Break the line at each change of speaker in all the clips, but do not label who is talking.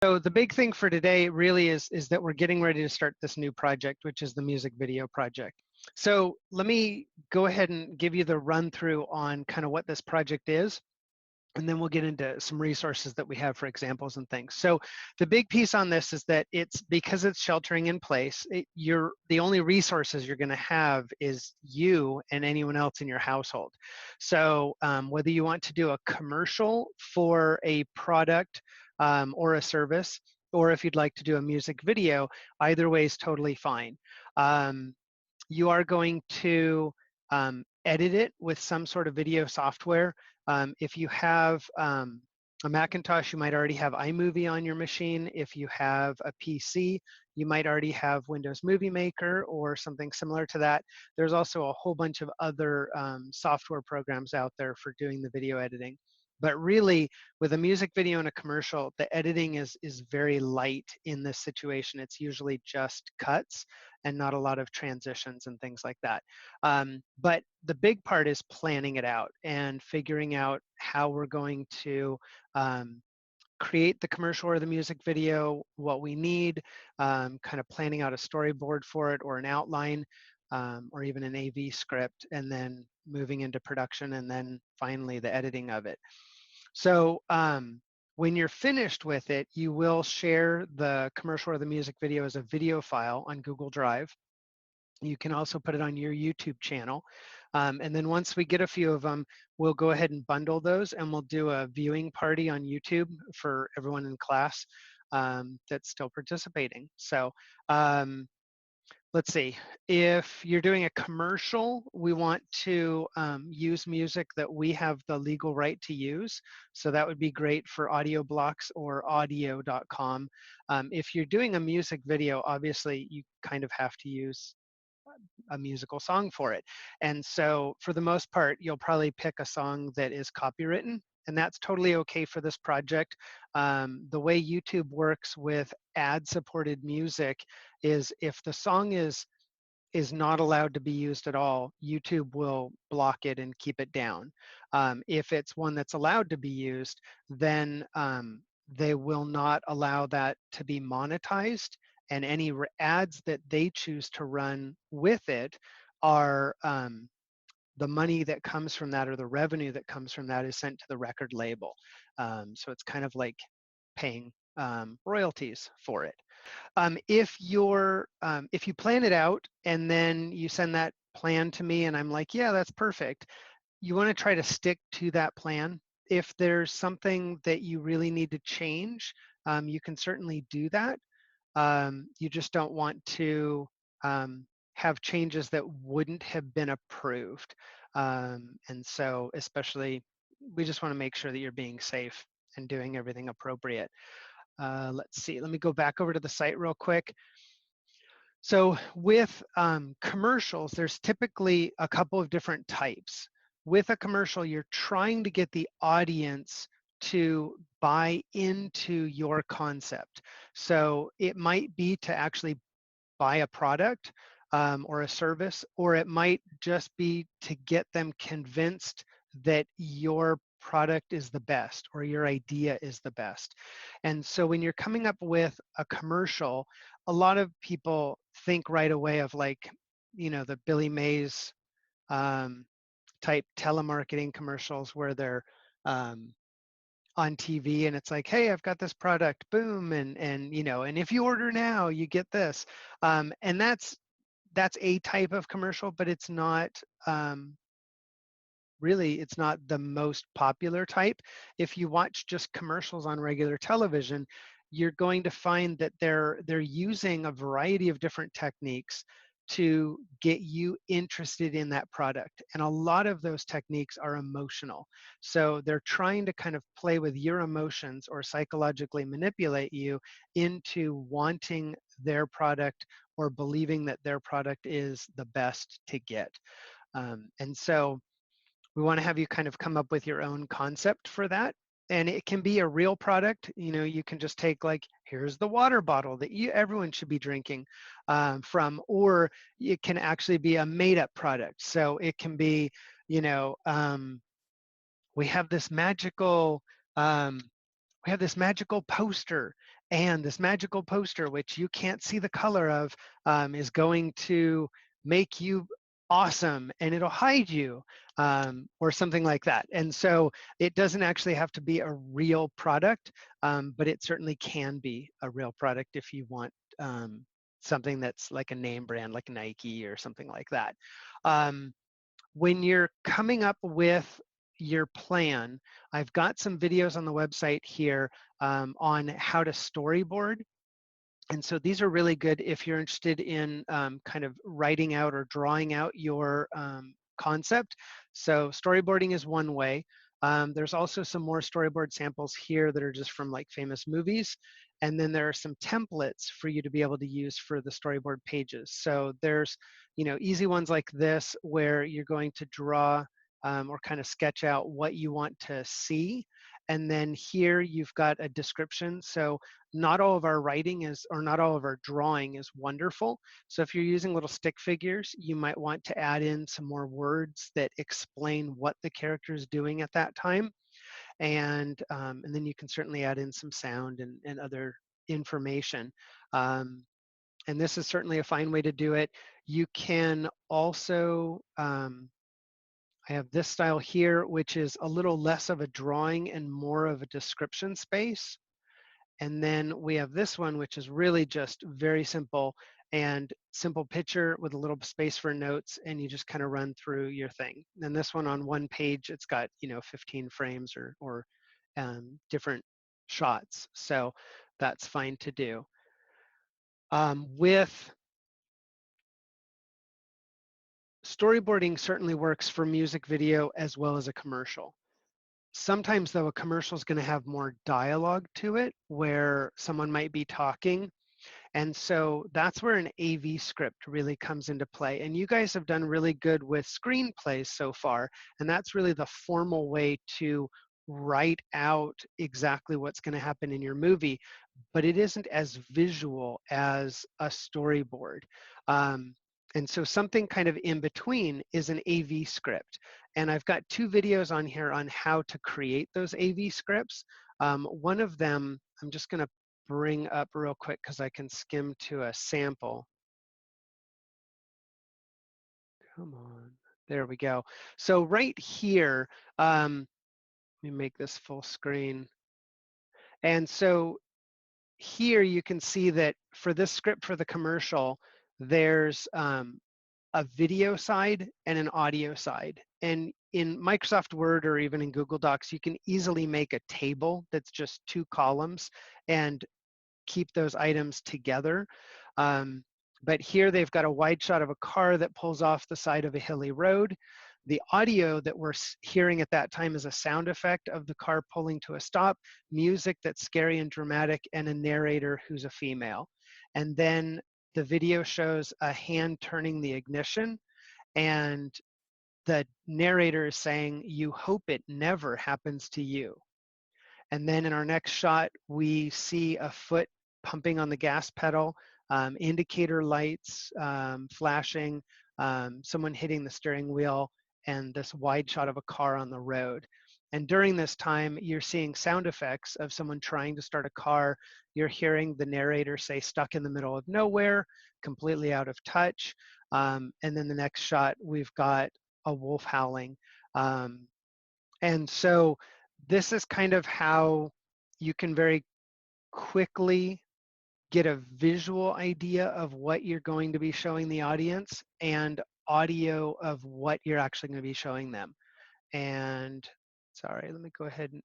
So the big thing for today really is that we're getting ready to start this new project, which is the music video project. So let me go ahead and give you the run through on kind of what this project is, and then we'll get into some resources that we have for examples and things. So the big piece on this is that it's because it's sheltering in place, the only resources you're going to have is you and anyone else in your household. So whether you want to do a commercial for a product or a service, or if you'd like to do a music video, either way is totally fine. You are going to edit it with some sort of video software. If you have a Macintosh, you might already have iMovie on your machine. If you have a PC, you might already have Windows Movie Maker or something similar to that. There's also a whole bunch of other software programs out there for doing the video editing. But really, with a music video and a commercial, the editing is very light in this situation. It's usually just cuts and not a lot of transitions and things like that. But the big part is planning it out and figuring out how we're going to create the commercial or the music video, what we need, kind of planning out a storyboard for it or an outline, or even an AV script, and then moving into production, and then finally the editing of it. So when you're finished with it, you will share the commercial or the music video as a video file on Google Drive. You can also put it on your YouTube channel. And then once we get a few of them, we'll go ahead and bundle those, and we'll do a viewing party on YouTube for everyone in class that's still participating. So let's see, if you're doing a commercial, we want to use music that we have the legal right to use. So that would be great for audio blocks or audio.com. If you're doing a music video, obviously you kind of have to use a musical song for it. And so for the most part, you'll probably pick a song that is copywritten, and that's totally okay for this project. The way YouTube works with ad-supported music is if the song is not allowed to be used at all, YouTube will block it and keep it down. If it's one that's allowed to be used, then they will not allow that to be monetized, and any ads that they choose to run with it are the money that comes from that, or the revenue that comes from that, is sent to the record label. So it's kind of like paying royalties for it. If you plan it out and then you send that plan to me and I'm like, yeah, that's perfect, you want to try to stick to that plan. If there's something that you really need to change, you can certainly do that. You just don't want to have changes that wouldn't have been approved. And so especially, we just want to make sure that you're being safe and doing everything appropriate. Let's see, let me go back over to the site real quick. So with commercials, there's typically a couple of different types. With a commercial, you're trying to get the audience to buy into your concept. So it might be to actually buy a product or a service, or it might just be to get them convinced that your product is the best or your idea is the best. And so when you're coming up with a commercial, a lot of people think right away of, like, you know, the Billy Mays type telemarketing commercials where they're on TV and it's like, hey, I've got this product, boom, and you know, and if you order now, you get this. And that's a type of commercial, but it's not really, it's not the most popular type. If you watch just commercials on regular television, you're going to find that they're using a variety of different techniques to get you interested in that product. And a lot of those techniques are emotional. So they're trying to kind of play with your emotions or psychologically manipulate you into wanting their product or believing that their product is the best to get. And so we want to have you kind of come up with your own concept for that. And it can be a real product. You know, you can just take, like, here's the water bottle that everyone should be drinking from, or it can actually be a made-up product. So it can be, you know, we have this magical poster, And this magical poster, which you can't see the color of, is going to make you awesome and it'll hide you, or something like that. And so it doesn't actually have to be a real product, but it certainly can be a real product if you want something that's like a name brand, like Nike or something like that. When you're coming up with your plan, I've got some videos on the website here on how to storyboard. And so these are really good if you're interested in kind of writing out or drawing out your concept. So storyboarding is one way. There's also some more storyboard samples here that are just from like famous movies. And then there are some templates for you to be able to use for the storyboard pages. So there's, easy ones like this where you're going to draw or kind of sketch out what you want to see. And then here you've got a description. So not all of our writing is, or not all of our drawing is wonderful. So if you're using little stick figures, you might want to add in some more words that explain what the character is doing at that time. And then you can certainly add in some sound and other information. And this is certainly a fine way to do it. You can also, I have this style here, which is a little less of a drawing and more of a description space. And then we have this one, which is really just very simple and simple picture with a little space for notes, and you just kind of run through your thing. And this one on one page, it's got 15 frames or different shots, so that's fine to do. With storyboarding, certainly works for music video as well as a commercial. Sometimes though, a commercial is going to have more dialogue to it, where someone might be talking. And so that's where an AV script really comes into play. And you guys have done really good with screenplays so far. And that's really the formal way to write out exactly what's going to happen in your movie. But it isn't as visual as a storyboard. And so something kind of in between is an AV script. And I've got 2 videos on here on how to create those AV scripts. One of them, I'm just going to bring up real quick because I can skim to a sample. Come on, there we go. So right here, let me make this full screen. And so here you can see that for this script for the commercial, there's a video side and an audio side. And in Microsoft Word or even in Google Docs, you can easily make a table that's just 2 columns and keep those items together. But here they've got a wide shot of a car that pulls off the side of a hilly road. The audio that we're hearing at that time is a sound effect of the car pulling to a stop, music that's scary and dramatic, and a narrator who's a female. And then the video shows a hand turning the ignition, and the narrator is saying, "You hope it never happens to you." And then in our next shot, we see a foot pumping on the gas pedal, indicator lights flashing, someone hitting the steering wheel, and this wide shot of a car on the road. And during this time, you're seeing sound effects of someone trying to start a car. You're hearing the narrator say, "Stuck in the middle of nowhere, completely out of touch." And then the next shot, we've got a wolf howling. And so this is kind of how you can very quickly get a visual idea of what you're going to be showing the audience and audio of what you're actually going to be showing them. And sorry, let me go ahead and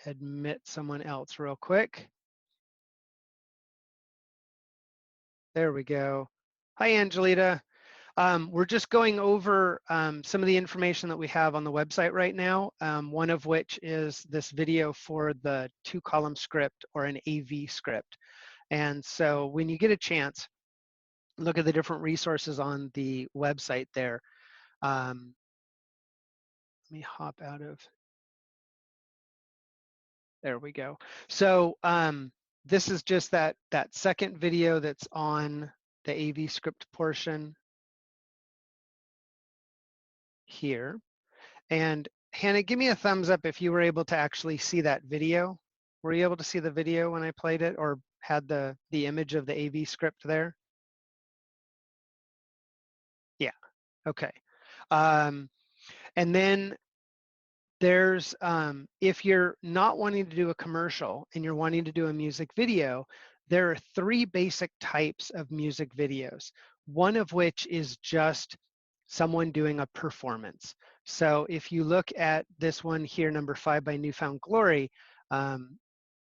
admit someone else real quick. There we go. Hi, Angelita. We're just going over some of the information that we have on the website right now, one of which is this video for the 2-column script or an AV script. And so when you get a chance, look at the different resources on the website there. Let me hop out of, there we go. So this is just that second video that's on the AV script portion here. And Hannah, give me a thumbs up if you were able to actually see that video. Were you able to see the video when I played it, or had the image of the AV script there? Yeah, okay. And then there's, if you're not wanting to do a commercial and you're wanting to do a music video, there are three basic types of music videos, one of which is just someone doing a performance. So if you look at this one here, number 5 by Newfound Glory, and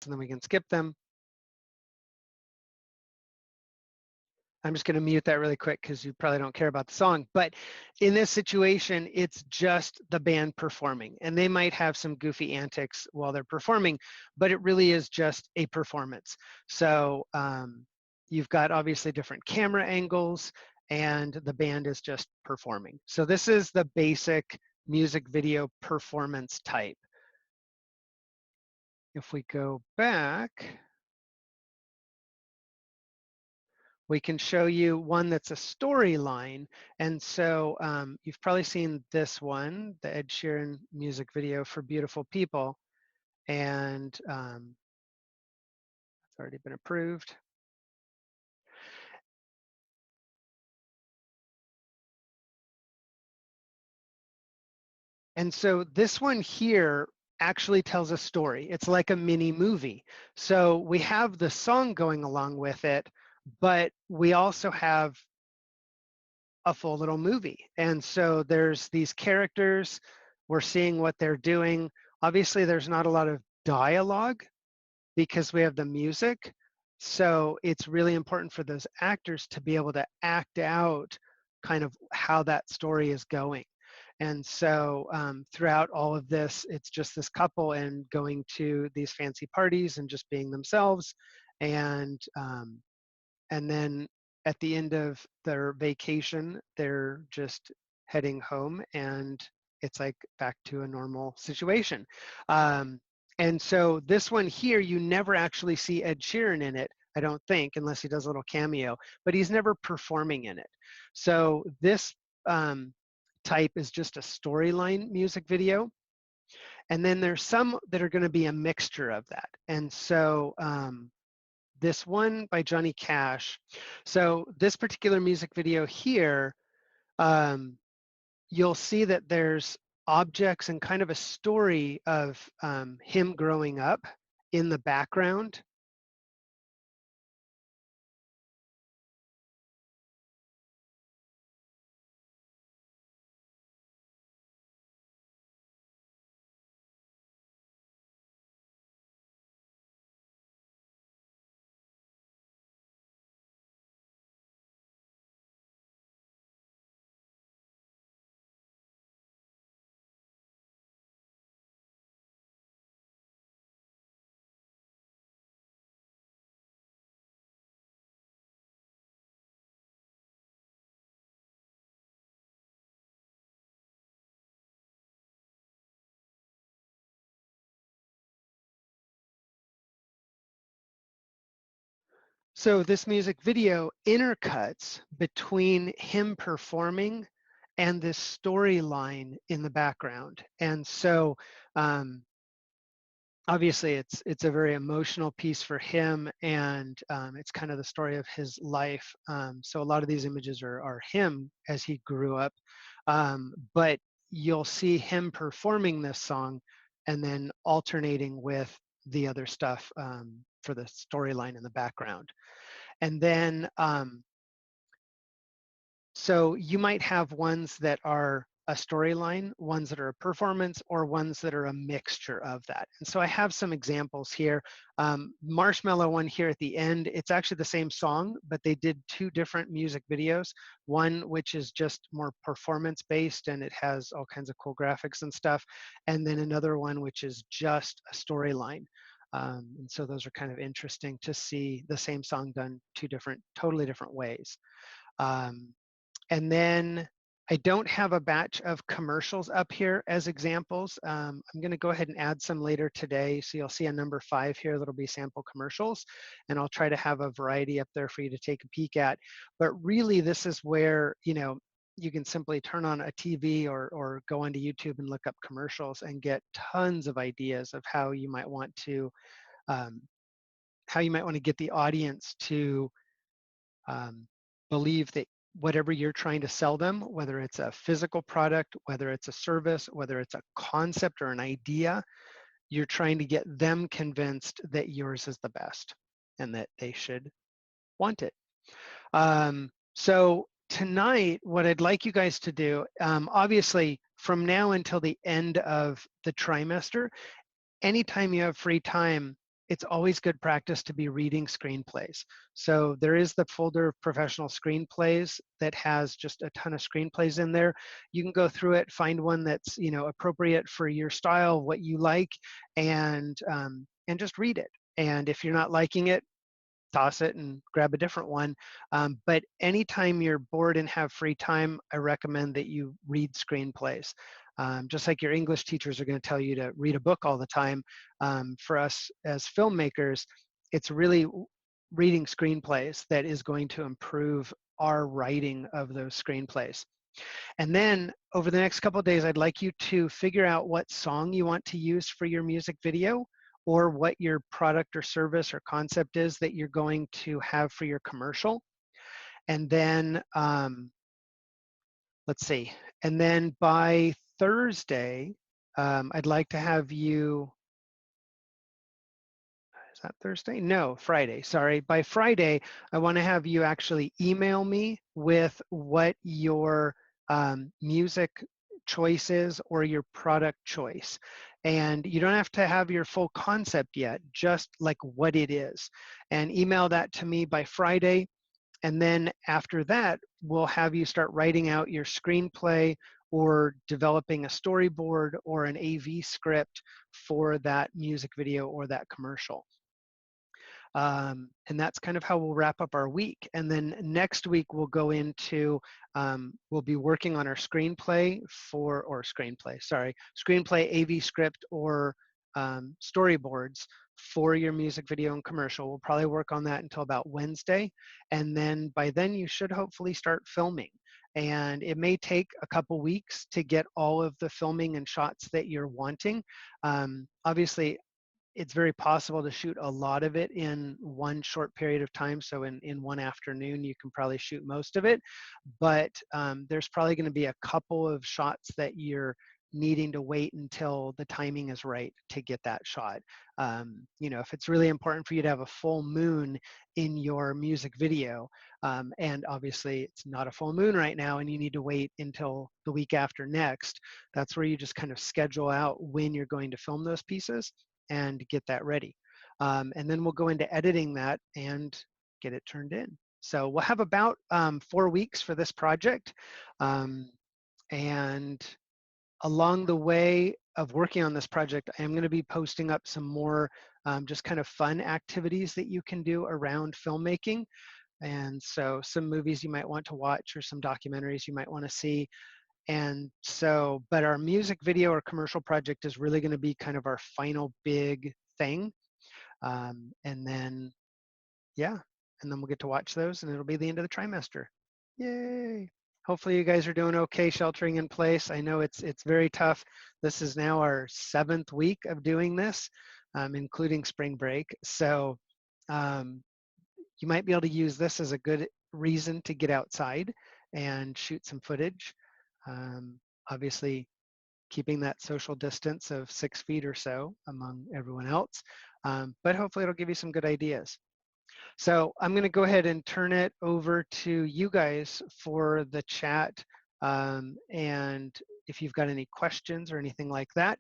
then we can skip them. I'm just going to mute that really quick because you probably don't care about the song. But in this situation, it's just the band performing. And they might have some goofy antics while they're performing, but it really is just a performance. So you've got obviously different camera angles, and the band is just performing. So this is the basic music video performance type. If we go back, we can show you one that's a storyline. And so you've probably seen this one, the Ed Sheeran music video for Beautiful People. And it's already been approved. And so this one here actually tells a story. It's like a mini movie. So we have the song going along with it, but we also have a full little movie. And so there's these characters, we're seeing what they're doing. Obviously, there's not a lot of dialogue because we have the music. So it's really important for those actors to be able to act out kind of how that story is going. And so throughout all of this, it's just this couple and going to these fancy parties and just being themselves. And then at the end of their vacation, they're just heading home, and it's like back to a normal situation. And so this one here, you never actually see Ed Sheeran in it, I don't think, unless he does a little cameo, but he's never performing in it. So this type is just a storyline music video. And then there's some that are going to be a mixture of that. And so this one by Johnny Cash. So this particular music video here, you'll see that there's objects and kind of a story of him growing up in the background. So this music video intercuts between him performing and this storyline in the background. And so obviously it's a very emotional piece for him, and it's kind of the story of his life. So a lot of these images are him as he grew up, but you'll see him performing this song and then alternating with the other stuff for the storyline in the background. And then so you might have ones that are a storyline, ones that are a performance, or ones that are a mixture of that. And so I have some examples here. Marshmallow one here at the end, it's actually the same song, but they did two different music videos. One which is just more performance based and it has all kinds of cool graphics and stuff. And then another one which is just a storyline. And so those are kind of interesting to see the same song done two different, totally different ways. And then I don't have a batch of commercials up here as examples. I'm going to go ahead and add some later today. So you'll see a number 5 here that'll be sample commercials. And I'll try to have a variety up there for you to take a peek at. But really, this is where, you can simply turn on a TV or go onto YouTube and look up commercials and get tons of ideas of how you might want to how you might want to get the audience to believe that whatever you're trying to sell them, whether it's a physical product, whether it's a service, whether it's a concept or an idea, you're trying to get them convinced that yours is the best and that they should want it. So tonight, what I'd like you guys to do, obviously from now until the end of the trimester, anytime you have free time, it's always good practice to be reading screenplays. So there is the folder of professional screenplays that has just a ton of screenplays in there. You can go through it, find one that's appropriate for your style, what you like, and just read it. And if you're not liking it, toss it and grab a different one. But anytime you're bored and have free time, I recommend that you read screenplays. Just like your English teachers are going to tell you to read a book all the time, for us as filmmakers, it's really reading screenplays that is going to improve our writing of those screenplays. And then over the next couple of days, I'd like you to figure out what song you want to use for your music video, or what your product or service or concept is that you're going to have for your commercial. And then, let's see, and then by Thursday, I'd like to have you, is that Thursday? No, Friday, sorry. By Friday, I want to have you actually email me with what your music choices or your product choice. And you don't have to have your full concept yet, just like what it is. And email that to me by Friday. And then after that, we'll have you start writing out your screenplay or developing a storyboard or an AV script for that music video or that commercial. And that's kind of how we'll wrap up our week. And then next week we'll go into, we'll be working on our screenplay AV script or storyboards for your music video and commercial. We'll probably work on that until about Wednesday. And then by then you should hopefully start filming. And it may take a couple weeks to get all of the filming and shots that you're wanting. Obviously, it's very possible to shoot a lot of it in one short period of time. So in one afternoon, you can probably shoot most of it. But there's probably going to be a couple of shots that you're needing to wait until the timing is right to get that shot. If it's really important for you to have a full moon in your music video, and obviously it's not a full moon right now and you need to wait until the week after next, that's where you just kind of schedule out when you're going to film those pieces and get that ready. And then we'll go into editing that and get it turned in. So we'll have about 4 weeks for this project. And along the way of working on this project, I am going to be posting up some more just kind of fun activities that you can do around filmmaking. And so some movies you might want to watch or some documentaries you might want to see. And so, but our music video or commercial project is really going to be kind of our final big thing. And then, yeah, and then we'll get to watch those and it'll be the end of the trimester. Yay. Hopefully you guys are doing okay sheltering in place. I know it's very tough. This is now our 7th week of doing this, including spring break. So you might be able to use this as a good reason to get outside and shoot some footage. Obviously, keeping that social distance of 6 feet or so among everyone else, but hopefully it'll give you some good ideas. So I'm going to go ahead and turn it over to you guys for the chat. And if you've got any questions or anything like that,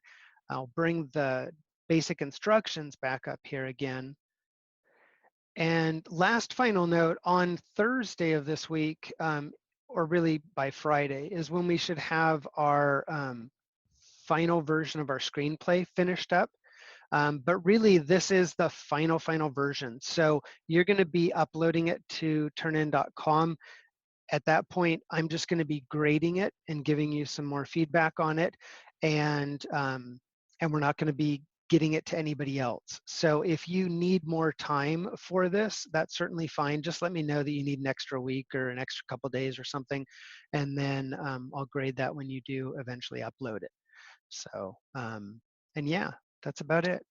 I'll bring the basic instructions back up here again. And last final note, on Thursday of this week, or really by Friday, is when we should have our final version of our screenplay finished up. But really, this is the final version. So you're going to be uploading it to turnin.com. At that point, I'm just going to be grading it and giving you some more feedback on it. And we're not going to be getting it to anybody else. So if you need more time for this, that's certainly fine. Just let me know that you need an extra week or an extra couple days or something. And then I'll grade that when you do eventually upload it. So, and yeah, that's about it.